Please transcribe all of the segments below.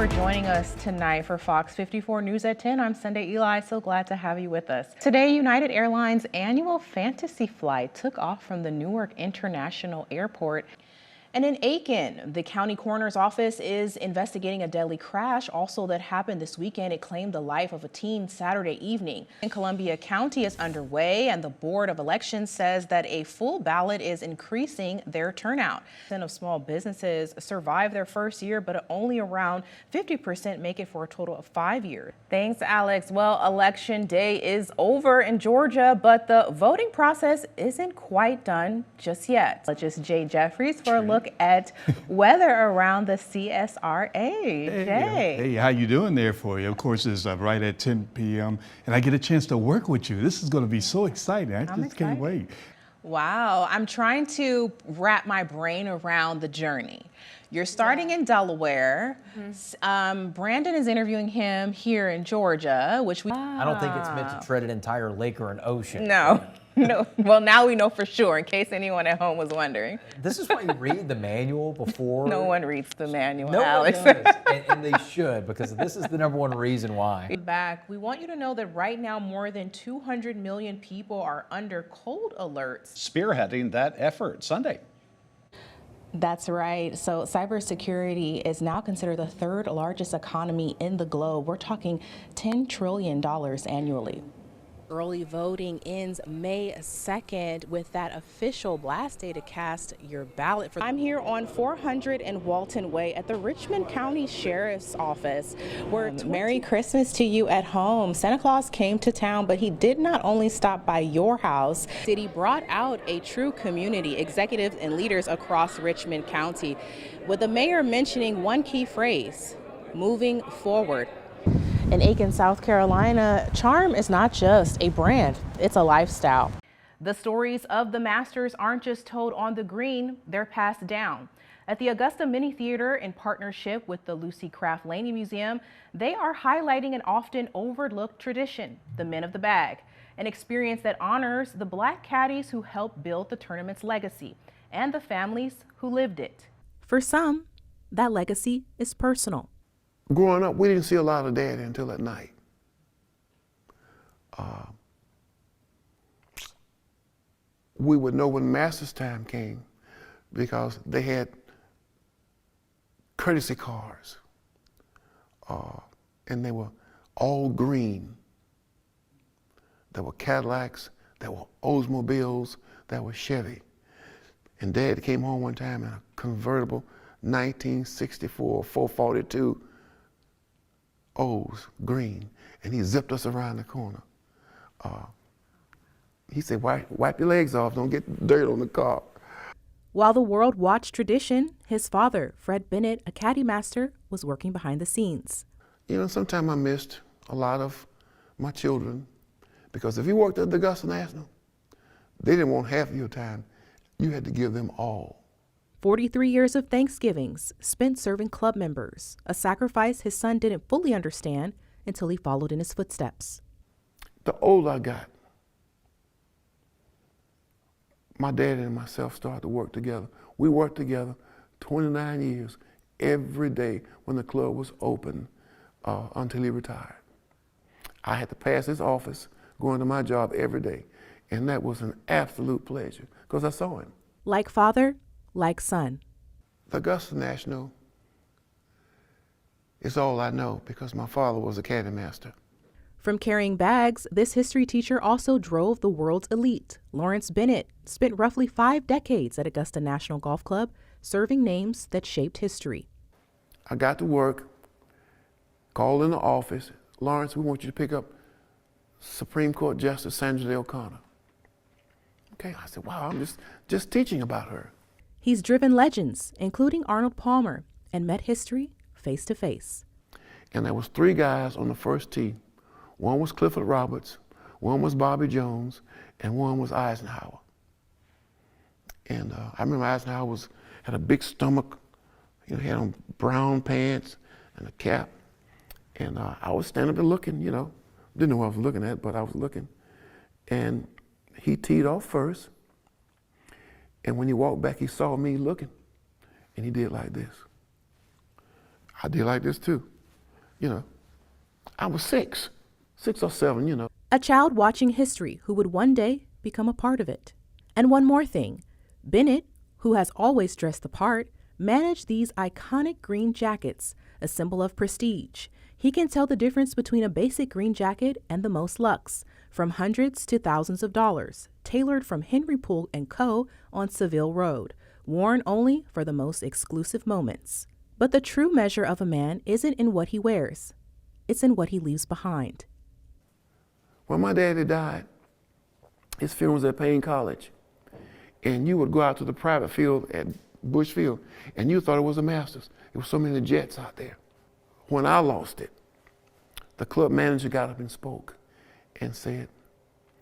for joining us tonight for Fox 54 News at 10. I'm Sunday Eli. So glad to have you with us. Today, United Airlines' annual fantasy flight took off from the Newark International Airport. And in Aiken, the county coroner's office is investigating a deadly crash also that happened this weekend. It claimed the life of a teen Saturday evening. In Columbia County is underway, and the Board of Elections says that a full ballot is increasing their turnout. Of small businesses survive their first year, but only around 50% make it for a total of 5 years. Thanks, Alex. Well, election day is over in Georgia, but the voting process isn't quite done just yet. Just Jay Jeffries for a look at weather around the CSRA. Hey, how you doing there for you? Of course, it's right at 10 p.m. and I get a chance to work with you. This is going to be so exciting. I just can't wait. Wow, I'm trying to wrap my brain around the journey. You're starting in Delaware. Brandon is interviewing him here in Georgia, which I don't think it's meant to tread an entire lake or an ocean. No. No. Well, now we know for sure, in case anyone at home was wondering. This is why you read the manual before. No one reads the manual, no Alex. One does, and they should, because this is the #1 reason why. Back, we want you to know that right now more than 200 million people are under cold alerts. Spearheading that effort Sunday. That's right. So cybersecurity is now considered the third largest economy in the globe. We're talking $10 trillion annually. Early voting ends May 2nd with that official blast day to cast your ballot. I'm here on 400 and Walton Way at the Richmond County Sheriff's Office. Merry Christmas to you at home. Santa Claus came to town, but he did not only stop by your house. City brought out a true community, executives and leaders across Richmond County, with the mayor mentioning one key phrase: moving forward. In Aiken, South Carolina, charm is not just a brand, it's a lifestyle. The stories of the Masters aren't just told on the green, they're passed down. At the Augusta Mini Theater, in partnership with the Lucy Craft Laney Museum, they are highlighting an often overlooked tradition, the Men of the Bag, an experience that honors the Black caddies who helped build the tournament's legacy and the families who lived it. For some, that legacy is personal. Growing up, we didn't see a lot of Daddy until at night. We would know when Masters time came because they had courtesy cars, and they were all green. There were Cadillacs, there were Oldsmobiles, there were Chevy. And Dad came home one time in a convertible 1964 442 O's green, and he zipped us around the corner. He said, wipe your legs off, don't get dirt on the car. While the world watched tradition, his father, Fred Bennett, a caddy master, was working behind the scenes. You know, sometimes I missed a lot of my children, because if you worked at the Augusta National, they didn't want half of your time. You had to give them all. 43 years of Thanksgivings spent serving club members, a sacrifice his son didn't fully understand until he followed in his footsteps. The older I got, my dad and myself started to work together. We worked together 29 years, every day when the club was open until he retired. I had to pass his office, going to my job every day, and that was an absolute pleasure because I saw him. Like father, like son. The Augusta National is all I know because my father was a caddy master. From carrying bags, this history teacher also drove the world's elite. Lawrence Bennett spent roughly 5 decades at Augusta National Golf Club, serving names that shaped history. I got to work, called in the office, Lawrence, we want you to pick up Supreme Court Justice Sandra Day O'Connor. Okay, I said, wow, I'm just teaching about her. He's driven legends, including Arnold Palmer, and met history face to face. And there was 3 guys on the first tee. One was Clifford Roberts, one was Bobby Jones, and one was Eisenhower. And I remember Eisenhower had a big stomach, he had on brown pants and a cap. And I was standing up and looking, didn't know what I was looking at, but I was looking. And he teed off first. And when he walked back, he saw me looking, and he did like this. I did like this too. You know, I was 6 or 7, you know. A child watching history who would one day become a part of it. And one more thing, Bennett, who has always dressed the part, managed these iconic green jackets, a symbol of prestige. He can tell the difference between a basic green jacket and the most luxe, from hundreds to thousands of dollars, tailored from Henry Poole & Co. on Seville Road, worn only for the most exclusive moments. But the true measure of a man isn't in what he wears, it's in what he leaves behind. When my daddy died, his funeral was at Payne College, and you would go out to the private field at Bush Field, and you thought it was a Masters. There were so many Jets out there. When I lost it, the club manager got up and spoke and said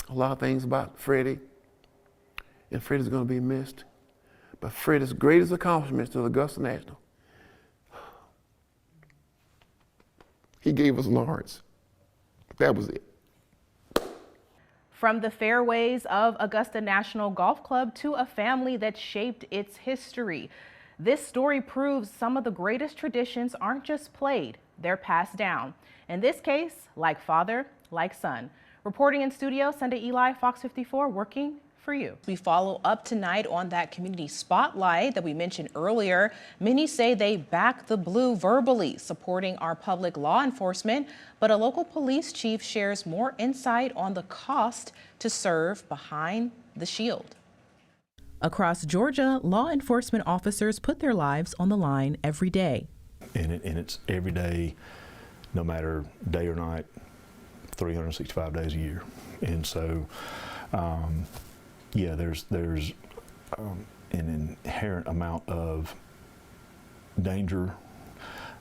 a lot of things about Freddie, and Freddie's going to be missed. But Freddie's greatest accomplishments to Augusta National, he gave us Lawrence. That was it. From the fairways of Augusta National Golf Club to a family that shaped its history. This story proves some of the greatest traditions aren't just played, they're passed down. In this case, like father, like son. Reporting in studio, Sunday Eli, Fox 54, working for you. We follow up tonight on that community spotlight that we mentioned earlier. Many say they back the blue verbally, supporting our public law enforcement, but a local police chief shares more insight on the cost to serve behind the shield. Across Georgia, law enforcement officers put their lives on the line every day. And it's every day, no matter day or night, 365 days a year. And so, yeah, there's an inherent amount of danger,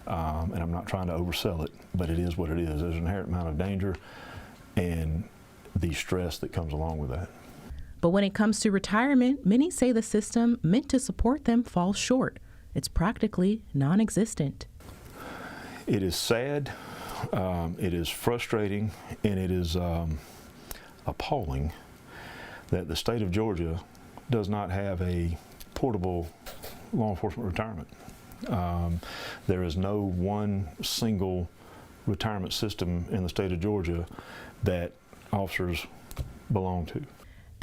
and I'm not trying to oversell it, but it is what it is. There's an inherent amount of danger and the stress that comes along with that. But when it comes to retirement, many say the system meant to support them falls short. It's practically non-existent. It is sad, it is frustrating, and it is appalling that the state of Georgia does not have a portable law enforcement retirement. There is no one single retirement system in the state of Georgia that officers belong to.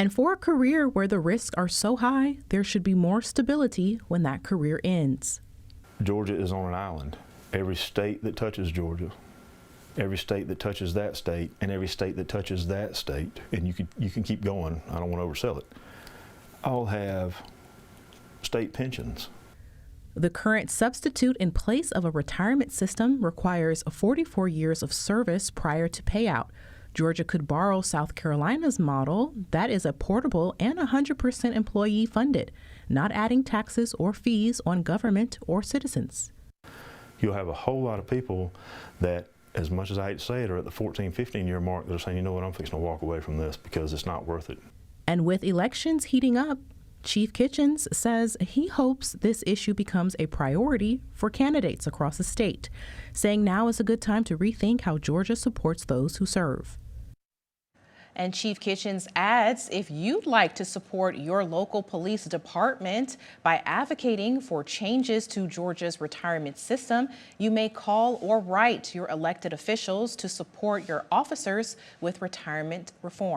And for a career where the risks are so high, there should be more stability when that career ends. Georgia is on an island. Every state that touches Georgia, every state that touches that state, and every state that touches that state, and you can keep going, I don't want to oversell it, all have state pensions. The current substitute in place of a retirement system requires 44 years of service prior to payout. Georgia could borrow South Carolina's model. That is a portable and 100% employee funded, not adding taxes or fees on government or citizens. You'll have a whole lot of people that, as much as I hate to say it, are at the 14, 15-year mark that are saying, you know what, I'm fixing to walk away from this because it's not worth it. And with elections heating up, Chief Kitchens says he hopes this issue becomes a priority for candidates across the state, saying now is a good time to rethink how Georgia supports those who serve. And Chief Kitchens adds, if you'd like to support your local police department by advocating for changes to Georgia's retirement system, you may call or write your elected officials to support your officers with retirement reform.